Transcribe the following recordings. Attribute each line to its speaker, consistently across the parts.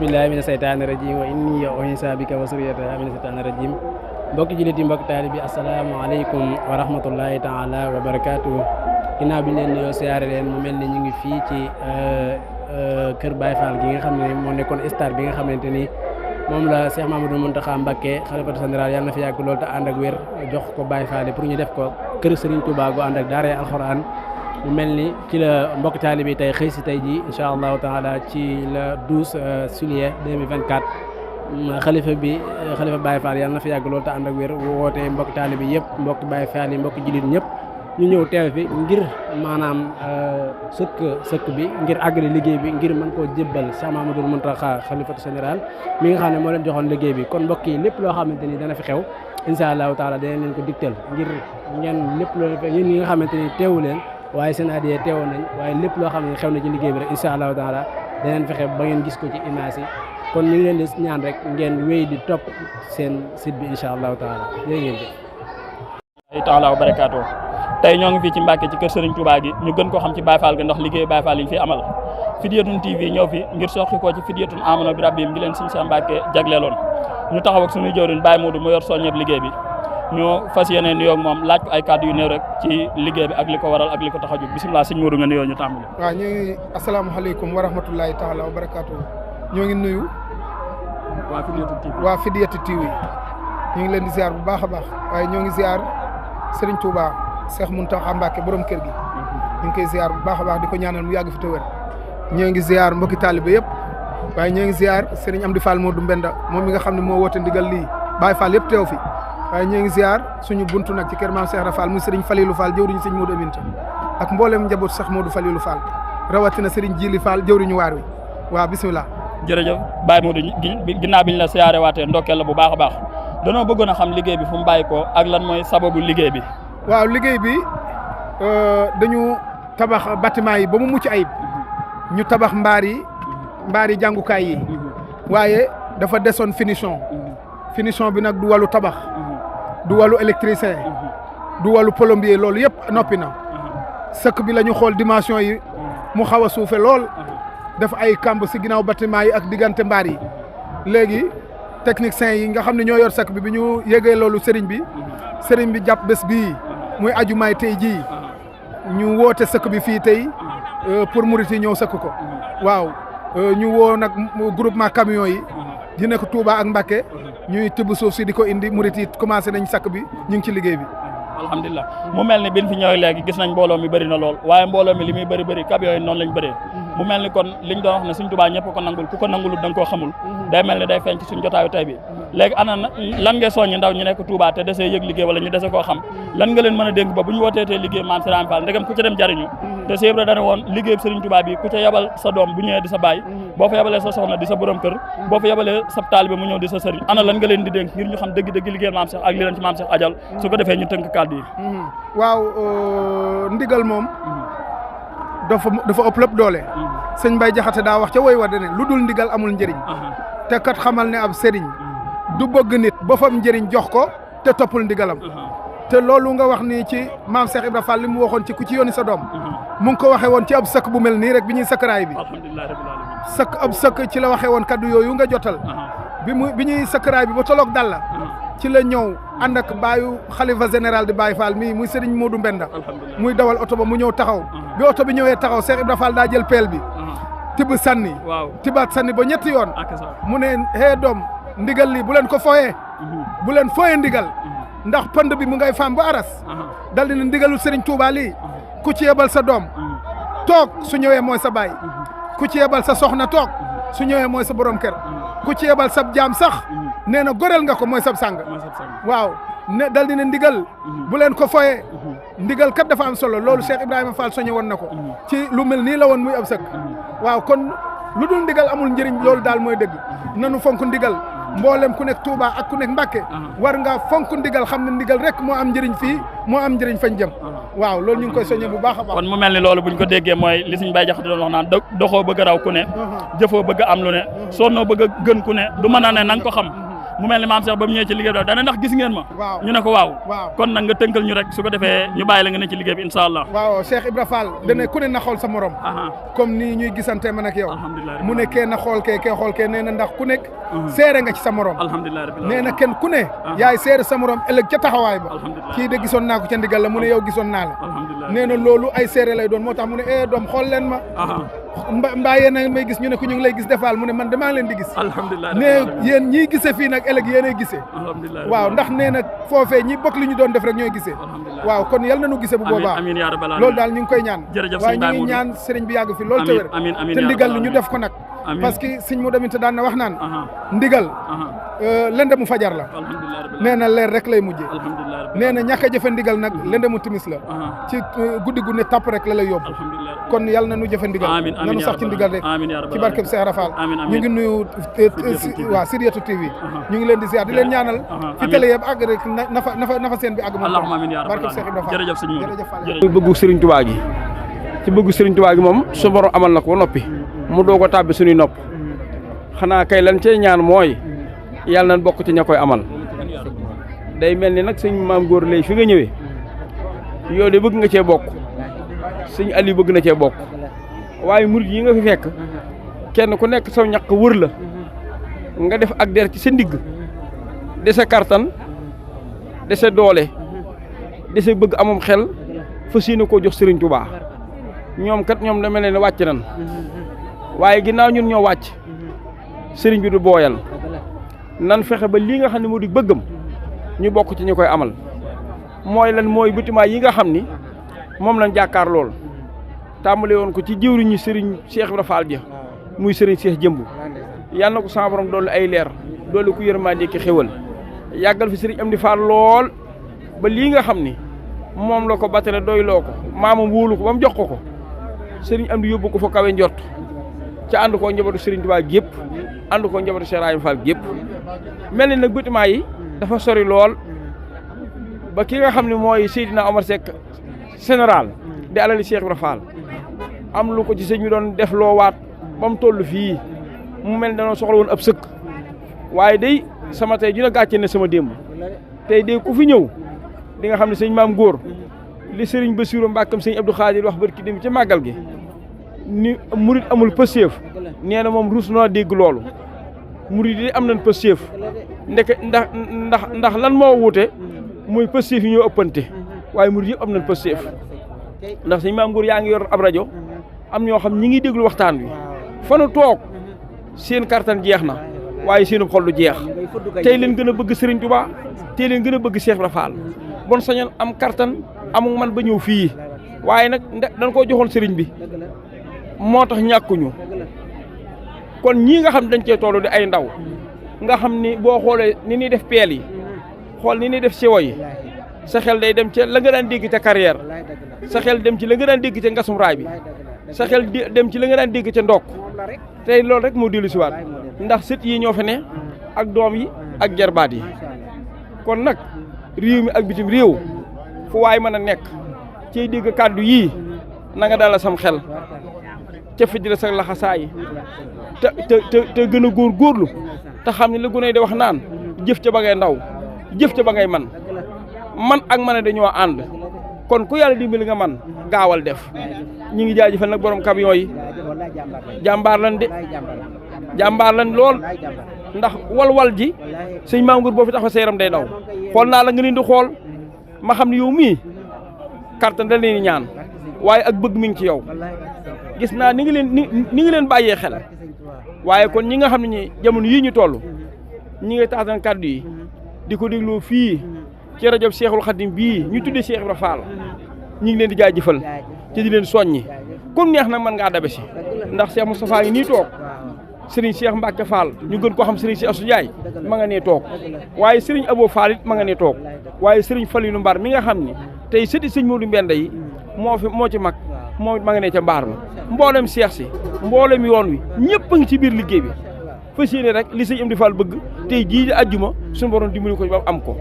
Speaker 1: bismillahi mina seytaani rajim wa inni u'iizuha bika wa zurriyyataha mina seytaani rajim mbokki jullit yi mbokki taalibe bi asalaamaaleykum wa rahmatullahi taala wa barakaatu. ginnaaw bi ñu leen nuyoo siyaare leen mu mel ni ñu ngi fii ci kër Baye Fall gi nga xam ne moo nekkoon star bi nga xamante ni moom la Cheikh Mamadou Mountakha Mbacké xalifatu général yàlla na fi yàgg loolu te ànd ak wér jox ko Baye Fall pour ñu def ko kër Serigne Touba gu ànd ak daara alxuraan mu mel ni ci la mbokk taalibe bi tey xëy si tey ji incha allahu taala ci le 12 juillet 2024 xalifa Baye Fall yàlla na fi yàgg loolu te ànd ak wér woote mbokk taalibe bi yëpp mbokk Baye Fall yi mbokk jullit ñëpp ñu ñëw teew fi ngir maanaam sëkk bi ngir àggale liggéey bi ngir mën koo jébbal Cheikh Mamadou Mountakha xalifatu général mi nga xam ne moo leen joxoon liggéey bi kon mbokk yi lépp loo xamante ni dana fi xew incha allahu taala danañ leen ko digtal ngir ngeen lépp loo yéen ñi nga xamante ni teewu leen waaye seen adiyee teewoon nañ waaye lépp loo xam ne xew na ci liggéey bi rek incha allahu taala danañ fexe ba ngeen gis ko ci image yi kon ñu ngi leen di ñaan rek ngeen wéy di topp seen site bi incha allahu taala jërë ngeen jëf.
Speaker 2: taala wa barakaatu. tey ñoo ngi fii ci Mbàkke ci kër Serigne Touba gi ñu gën koo xam ci Baye Fall gi ndax liggéey Baye Fall yi ñu fi amal Fidyatun TV ñëw fi ngir soxi koo ci Fidyatun Amana bi Rabbihim ngi leen Serigne Cheikh Mbacke jagleeloon ñu taxaw ak suñu jëwriñ Baye Modou mu yor soññeb liggéey bi ñu fas yéene nuyoo ak moom laaj ko ay kàddu yu néew rek ci liggéey bi ak li ko waral ak li ko tax a jóg bisimilah Serigne Modou nga nuyoo ñu tàmbali.
Speaker 3: waaw ñu ngi asalaamaaleykum wa rahmatullahi taala wa barakaatu ñoo ngi nuyu waa Fidyatun TV ñu ngi leen di ziar bu baax a baax waaye ñoo ngi ziar Serigne Touba Cheikh Mountakha Mbacké borom kër gi ñu ngi koy ziar bu baax a baax di ko ñaanal mu yàgg fi te wér ñoo ngi ziar mbokki taalibe yëpp waaye ñoo ngi ziar Serigne Amdi Fall Modou Mbenda moom mi nga xam ne moo woote ndigal lii Baye Fall yëpp teew fi waaye ñoo ngi ziar suñu buntu nag ci kër maam Cheikh Rafal muy Serigne Falilou Fall jëwriñu Serigne Modou Aminta ak mboolem njaboot Cheikh Modou Falilou Fall rawatina Serigne Djili Fall jëwriñu waar wi waaw bisimilah.
Speaker 2: jërëjëf Baye Modou ginnaaw bi ñu la siyaare waatee ndokkeel la bu baax a baax danoo bëggoon a xam liggéey bi fu mu bàyyi ko ak lan mooy sababu liggéey bi.
Speaker 3: waaw liggéey bi dañu tabax bâtiment yi ba mu mucc ayib ñu tabax mbaar yi jàngukaay yi waaye dafa desoon finition bi nag du wàllu tabax du wàllu électricien du wàllu plombier loolu yëpp noppi na sëkk bi la ñu xool dimension yi mu xaw a suufe lool def ay kamb si ginnaaw bâtiment yi ak diggante mbaar yi léegi techniciens yi nga xam ne ñoo yor sëkk bi ñu yégee loolu sëriñ bi jàpp bés bii muy ajumaay tey jii ñu woote sëkk bi fii tey pour murit yi ñëw sëkk ko waaw ñu woo nag groupement camion yi di nekk Touba ak Mbacké ñuy tibb suuf si di ko indi murit yi commencé nañ sëkk bi ñu ngi ci liggéey bi.
Speaker 2: alhamdulilah mu mel ni bin fi ñëwee léegi gis nañ mbooloo mi bëri na lool waaye mbooloo mi li muy bëri camion yi noonu lañ bëree mu mel ni kon liñ doon wax ne suñ Touba ñëpp ko nangul ku ko nangul da nga koo xamul day mel ni day feeñ ci suñ jotaayu tey bi léegi ana lan ngay soññi ndaw ñu nekk Touba te desee yëg liggéey wala ñu dese koo xam lan nga leen mën a dénk ba bu ñu wooteetee liggéey maam Serigne Fall ndegam ku ca dem jariñu te Cheikh Ibra dana woon liggéey Serigne Touba bi ku ca yabal sa doom bu ñëwee di sa baay boo fa yabalee sa soxna di sa borom kër boo fa yabalee sa taalibe mu ñëw di sa sëriñ ana lan nga leen di dénk ngir ñu xam dëgg-dëgg liggéey maam Cheikh ak li leen ci maam Cheikh ajal su ko defee ñu tënk kàddu yi.
Speaker 3: waaw ndigal moom dafa ëpp lépp doole sëñ Baye Jaxate daa wax ca woy wa dane lu dul ndigal amul njëriñ te kat xamal ne ab sëriñ du bëgg nit ba fam njëriñ jox ko te toppul ndigalam te loolu nga wax nii ci maam Cheikh Ibra Fall li mu waxoon ci ku ci yónni sa doom mu ngi ko waxee woon ci ab sëkk bu mel nii rek bi ñuy sëkkaraay bi ab sëkk ci la waxee woon kaddu yooyu nga jotal bi ñuy sëkkaraay bi ba toloog dal la ci la ñëw ànd ak baayu xalifa général di Baye Fall mii muy Serigne Modou Mbenda muy dawal oto ba mu ñëw taxaw bi oto bi ñëwee taxaw Cheikh Ibra Fall daa jël peel bi tibb sànni tibaat sànni ba ñetti yoon mu ne hee doom ndigal lii bu leen ko fooyee bu leen fooyee ndigal ndax pënd bi mu ngay faam ba aras dal dina ndigalu Serigne Touba lii ku ci yebal sa doom toog su ñëwee mooy sa baay ku ci yebal sa soxna toog su ñëwee mooy sa borom kër ku ci yebal sab jaam sax nee na goreel nga ko mooy sab sàng waaw ne dal dina ndigal bu leen ko foyee ndigal kat dafa am solo loolu Cheikh Ibrahima Fall soñe woon na ko ci lu mel nii la woon muy ab sëkk waaw kon lu dul ndigal amul njëriñ loolu daal mooy dëgg nanu fonk ndigal mboolem ku nekk Touba ak ku nekk Mbacké war nga fonk ndigal xam ne ndigal rek moo am njëriñ fii moo am njëriñ fañ jëm waaw loolu ñu ngi koy soññee bu baax a baax
Speaker 2: kon mu mel ni loolu buñ ko déggee mooy li Sëñ Baye Jaxate doon wax naan doxoo bëgg a raw ku ne jëfoo bëgg a am lu ne sonnoo bëgg a gën ku ne du mën a ne na nga ko xam mu mel ni maam Cheikh ba mu ñëwee ci liggéey bi dana ndax gis ngeen ma
Speaker 3: waaw
Speaker 2: ñu ne ko waaw
Speaker 3: waaw
Speaker 2: kon nag nga tënkal ñu rek su ko defee ñu bàyyi la nga ne ci liggéey bi incha allah
Speaker 3: waaw Cheikh Ibra Fall dane ku ne na xool sa morom comme nii ñuy gisante man ak yow
Speaker 2: alhamdulilah
Speaker 3: mu ne kee na xool kee xool kee nee na ndax ku nekk seere nga ci sa morom
Speaker 2: alhamdulilah
Speaker 3: nee na kenn ku ne yaay seere sa morom ëllëg ca taxawaay ba
Speaker 2: alhamdulilah
Speaker 3: kii de gisoon naa ko ca ndigal la mu ne yow gisoon naa la
Speaker 2: alhamdulilah
Speaker 3: nee na loolu ay seere lay doon moo tax mu ne doom xool leen ma mbaa yéen a may gis ñu ne ko ñu ngi lay gis defaal mu ne man damaa leen di gis
Speaker 2: alhamdulilah
Speaker 3: ne yéen ñiy gisee fii nag ëllëg yéenay gisee
Speaker 2: alhamdulilah
Speaker 3: waaw ndax nee na foofee ñi bokk li ñu doon def rek ñooy gisee waaw kon yal na nu gisee bu boobaa
Speaker 2: amiin yaa rabbal
Speaker 3: loolu daal ñu ngi koy ñaan
Speaker 2: jërëjëf
Speaker 3: waaye
Speaker 2: sëñ
Speaker 3: ñu ngi ñaan sëriñ bi yàgg fi loolu te wér te ndigal li ñu def ko nag parce que sëñ mu deminte daan na wax naan ndigal lende mu fajar la nee na leer rek lay mujjee nee na ñàkk a jëfe ndigal nag lende mu timis la ci guddi gu ne tàpp rek la lay yóbbu kon yal na nu jëfe ndigal nanu sax ci ndigal rek ci barkeb Cheikh Rafal ñu ngi nuyu waa Siriyatu TV ñu ngi leen di ziar di leen ñaanal fi télé yëpp àgg rek nafa seen bi àgg moom barkeb Cheikh Ibrahima
Speaker 2: jërëjëf sëñ
Speaker 1: ci bëggu Serigne Touba gi ci bëggu Serigne Touba gi moom su borom amal na ko ba noppi mu doog a tàbbi suñuy nopp xanaa kay lan cey ñaan mooy yàlla nañ bokk ci ña koy amal day mel ni nag sëñ maam góor lay fi nga ñëwee yow de bëgg nga cee bokk sëñ Aliou bëgg na cee bokk waaye murid yi nga fi fekk kenn ku nekk saw ñaq wër la nga def ak der ci sa ndigg dese kartan dese doole dese bëgg amum xel fas yéene koo jox Serigne Touba ñoom kat ñoom da mel ne wàcc nan waaye ginnaaw ñun ñoo wàcc sëriñ bi du booyal nan fexe ba lii nga xam ne moo di bëggam ñu bokk ci ñu koy amal mooy lan mooy bâtiment yi nga xam ni moom lañ jàkkaar lool tàmbale woon ko ci jëwriñu sëriñ Cheikh Ibra Fall ja muy sëriñ Cheikh Jëmb yal na ko sama borom doolu ay leer doolu ko yërmande ki xéwal yàggal fi sëriñ Amdi Fall lool ba lii nga xam ni moom la ko batale doy loo ko maamam wóolu ko ba mu jox ko sëriñ Amdi yóbbu ko fa kawe njort ca ànd koo njabootu sëriñ Tuubaa gépp ànd koo njabootu Cheikh Ibrahima Fall gépp mel ni nag bâtiment yi dafa sori lool ba ki nga xam ne mooy Seydina Omar Seck général di alali Cheikh Ibrahima Fall am lu ko ci sëñ bi doon def loo waat ba mu toll fii mu mel ne dañoo soxla woon ab sëkk waaye day sama tey dina gàcce ne sama démb tey day ku fi ñëw di nga xam ne sëñ maam góor li sëriñ Bassirou Mbàkkam sëñ Abdou Khadir wax barki dem ci màggal gi ni murit amul pëseef nee na moom ruus noo dégg loolu murit yi am nañ pëseef ndeke ndax lan moo wuute muy pëseef yi ñoo ëppante waaye murit yëpp am nañ pëseef ndax sëñ maam góor yaa ngi yor ab rajo am ñoo xam ñi ngi déglu waxtaan wi fa nu toog seen kartan jeex na waaye seenu xol du jeex tey leen gën a bëgg Serigne Touba tey leen gën a bëgg Cheikh Ibra Fall bon sañoon am kartan amul man ba ñëw fii waaye nag dañ koo joxoon Serigne bi moo tax ñàkkuñu kon ñii nga xam dañ cee toll di ay ndaw nga xam ni boo xoolee ni ñuy def peel yi xool ni ñuy def siwo yi sa xel day dem ca la nga daan dégg ca carrière sa xel dem ci la nga daan dégg ca ngasum raay bi sa xel dem ci la nga daan dégg ca ndokk tey loolu rek moo dellu si waat ndax sët yi ñoo fi ne ak doom yi ak jarbaat yi kon nag réew mi ak bitim réew fu waay mën a nekk ciy dégg kàddu yii na nga dala sam xel ca fijjira sa laxasaay te gën a góorlu te xam ne la gune yi di wax naan jëf ca ba ngay ndaw jëf ca ba ngay man ak man a dañoo ànd kon ku yàlla dimbali nga man gaawal def ñi ngi jaajëfal nag borom camion yi jàmbaar lan de jàmbaar lan lool ndax wal ji sëñ Maam Góor boo fi taxaw sa yaram day daw xool naa la nga leen di xool ma xam ne yow mii kartan da leen ñaan waaye ak bëgg mi ngi ci yow gis naa ni ngi leen bàyyee xel waaye kon ñi nga xam ne ñi jamono yii ñu toll ñi ngay taxatan kàddu yi di ko dégloo fii ci rajo Cheikhul Khadim bii ñu tuddee Cheikh Ibra Fall ñi ngi leen di jaajëfal ci di leen soññi comme neex na mën ngaa dabe si ndax Cheikh Moustapha ngi nii toog Serigne Cheikh Mbacke Fall ñu gën koo xam Serigne Cheikh Assou Ndiaye ma nga nee toog waaye Serigne Abo Fall it ma nga nee toog waaye Serigne Falilou Mbar mi nga xam ni tey sëti sëñ Modou Mbenda yi moo ci mag moo ma nga nee ca mbaar ma mboolem Cheikh si mboolem yoon wi ñëpp a ngi ci biir liggéey bi fas yéene rek li sëñ Amdi Fall bëgg tey jii di àjjuma suñu borom dimbali ko ba am ko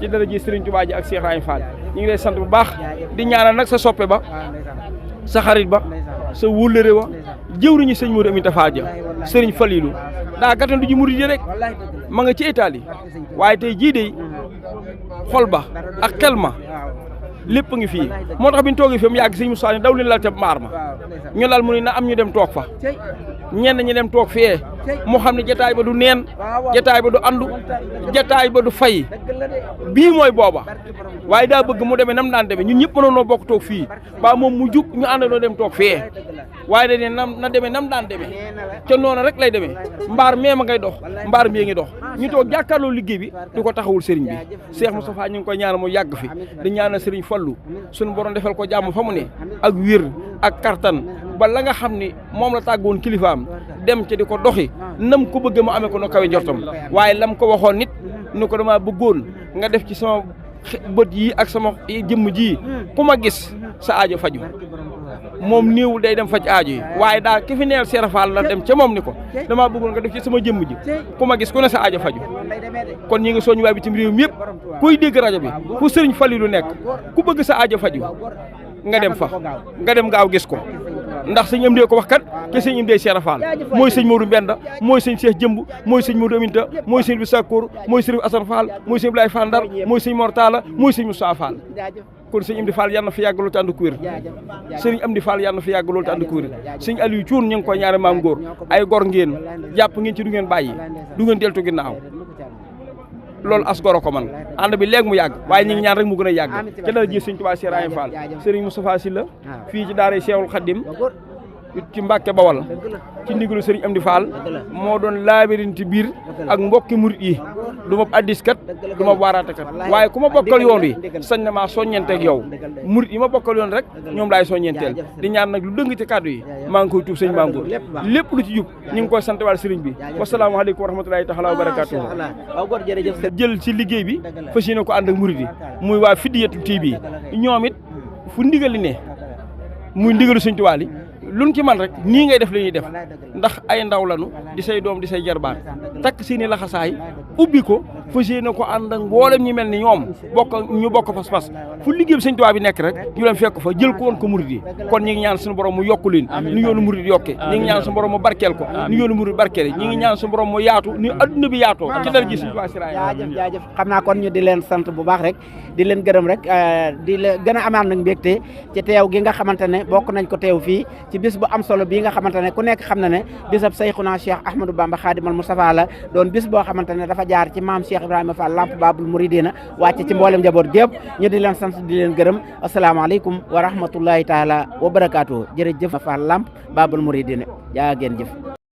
Speaker 1: ci dara ji Serigne Touba ji ak Cheikh Ibrahima Fall ñu ngi lay sant bu baax di ñaanal nag sa soppe ba sa xarit ba sa wóllëre wa jëwriñu sëñ Modou Aminta Fall ja
Speaker 4: Serigne Falilou daa gàttandu ji murid yi rek ma nga ci Italie waaye tey jii de xol ba ak xel ma lépp ngi fii moo tax bi ñu toogee fi mu yàgg sëñ Moussa daw leen lal te maar ma ñu lal mu ne na am ñu dem toog fa ñenn ñi dem toog fee moo xam ne jataay ba du neen jataay ba du andu jataay ba du fay bii mooy booba waaye daa bëgg mu demee nam daan demee ñun ñëpp mënoonoo bokk toog fii ba moom mu jug ñu àndandoo dem toog fee waaye dañ ne na demee nam daan demee te noonu rek lay demee mbaar mee ma ngay dox mbaar mii ngi dox ñu toog jàkkaarloo liggéey bi di ko taxawul sëriñ bi Cheikh Moustapha ñu ngi koy ñaanal mu yàgg fi di ñaanal sëriñ Fallu suñu borom defal ko jàmm fa mu ne ak wér ak kartan ba la nga xam ni moom la tàggoon kilifaam dem ci di ko doxi nam ko bëgg mu amee ko no kawe njortam waaye lam ko waxoon nit ni ko dama bëggoon nga def ci sama bët yi ak sama jëmm ji ku ma gis sa aajo faju moom néewul day dem faj aajo yi waaye daa ki fi neel Seera Faal la dem ca moom ni ko damaa bëggoon nga def ci sama jëmm ji ku ma gis ku ne sa aajo faju kon ñi ngi soñu waay bitim réew mi yëpp kuy dégg rajo bi fu Sëriñ Falilu nekk ku bëgg sa aajo faju nga dem fa nga dem gaaw gis ko ndax sëñ am dee ko wax kat ke sëñ am dee Seera Faal mooy sëñ Modou Mbenda mooy sëñ Cheikh Jëmb mooy sëñ Modou Aminta mooy sëñ bi Sakkour mooy sëñ Assane Fall mooy sëñ Blay Fall Ndar mooy sëñ Mortala mooy sëñ Moussa Fall kon sëñ Amdi Fall yàlla na fi yàgg loolu te ànd ko wér sëñ Amdi Fall yàlla na fi yàgg loolu te ànd ko wér sëñ Aliou Thioune ñu ngi koy ñaare maam góor ay gor ngeen jàpp ngeen ci du ngeen bàyyi du ngeen deltu ginnaaw loolu as goro ko man ànd bi léegi mu yàgg waaye ñu ngi ñaan rek mu gën a yàgg ca dara ji sëñ Tuubaa Cheikh Ibrahima Fall sëriñ Moustapha Sylla fii ci daara Cheikhul Khadim ci Mbàkke Bawal ci ndigalu sëriñ Amdi Fall moo doon laabirinti biir ak mbokki murit yi du ma addis kat du ma waaraate kat waaye ku ma bokkal yoon wi sañ na maa soññenteeg yow murit yi ma bokkal yoon rek ñoom laay soññenteel di ñaan nag lu dëng ci kàddu yi maa ngi koy tuub sëñ Mamour lépp lu ci jub ñu ngi koy sant wàll sëriñ bi wasalaamaaleykum wa rahmatulahi taala wa barakaatuhu jël ci liggéey bi fas yéene ko ànd ak murit yi muy waa Fidiyatul TV ñoom it fu ndigal li ne muy ndigalu sëñ Tuubaa li luñ ci man rek nii ngay def li ñuy def ndax ay ndaw lanu di say doom di say jarbaat takk seeni laxasaay ubbi ko fas yéene ko ànd ak mboolem ñi mel ni ñoom ñu bokk pas-pas fu liggéey bi sëñ Tuubaa bi nekk rek ñu leen fekk fa jël ko woon ko murid yi kon ñi ngi ñaan suñu borom mu yokku leen ni yoonu murid yokke ñi ngi ñaan suñu borom mu barkeel ko ni yoonu murid barkeel ñi ngi ñaan suñu borom mu yaatu ni adduna bi yaatoo ci dara ji sëñ Tuubaa
Speaker 5: jaajëf xam naa kon ñu di leen sant bu baax rek di leen gërëm rek di la gën a amaat nag mbégte ci teew gi nga xamante ne bokk nañ ko teew fii ci bis bu am solo bii nga xamante ne ku nekk xam na ne bisab Seyxuna Cheikh Ahmadou Bamba Khadimal Moustapha la doon bis boo xamante ne dafa jaar ci maam Cheikh Ibrahima Fall Lamp Babul Mouridina wàcc ci mboolem njaboot gépp ñu di leen sant di leen gërëm asalaamaaleykum wa rahmatullahi taala wa barakaatu jërëjëf Fall Lamp Babul Mouridina jaa ngeen jëf